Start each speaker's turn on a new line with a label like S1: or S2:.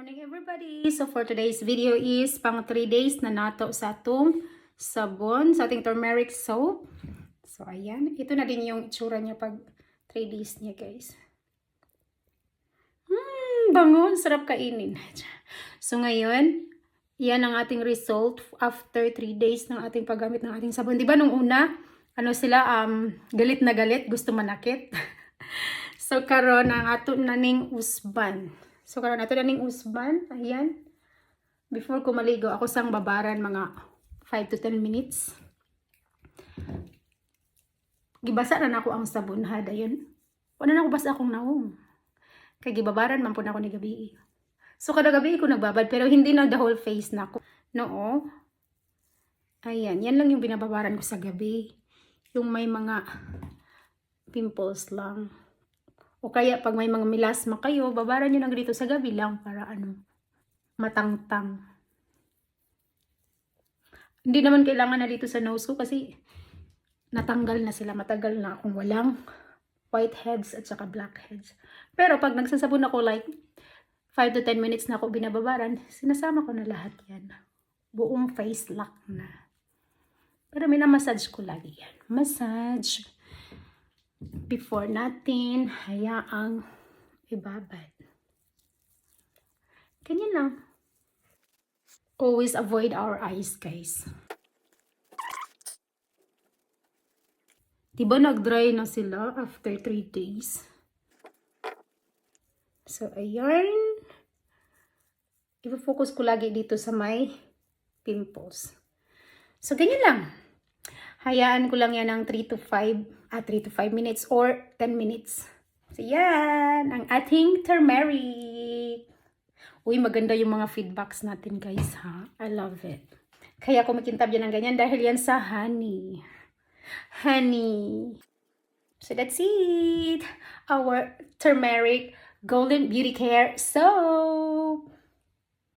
S1: Morning everybody! So for today's video is pang 3 days na nato sa atong sabon, sa ating turmeric soap. So ayan, ito na din yung itsura niya pag 3 days niya guys. Bango, sarap kainin. So ngayon, yan ang ating result after 3 days ng ating paggamit ng ating sabon. Diba nung una, ano sila, galit na galit, gusto manakit. So karon ang ato naning usban. So karon ato naning usban, ayan. Before ko maligo, ako sang babaran mga 5 to 10 minutes. Gibasa na ako ang sabon ha, dayon. Wala na ako basa akong naong. Kay gibabaran man po na ako ni gabi. So kada gabi ko nagbabad pero hindi na the whole face na ako. No. Ayan, yan lang yung binababaran ko sa gabi. Yung may mga pimples lang. O kaya pag may mga melasma kayo, babaran nyo lang dito sa gabi lang para matangtang. Hindi naman kailangan na dito sa nose ko kasi natanggal na sila. Matagal na akong walang whiteheads at saka blackheads. Pero pag nagsasabon ako like 5 to 10 minutes na ako binababaran, sinasama ko na lahat yan. Buong face lock na. Pero minamassage ko lagi yan. Massage. Before natin hayaang ibabad. Ganyan lang. Always avoid our eyes, guys. Diba nag-dry na sila after 3 days? So, ayan. I-focus ko lagi dito sa may pimples. So, ganyan lang. Hayaan ko lang yan ng 3 to 5 minutes or 10 minutes. So, yan. Ang ating turmeric. Uy, maganda yung mga feedbacks natin, guys, ha? I love it. Kaya ako makintab yan ng ganyan dahil yan sa honey. Honey. So, that's it. Our turmeric golden beauty care soap.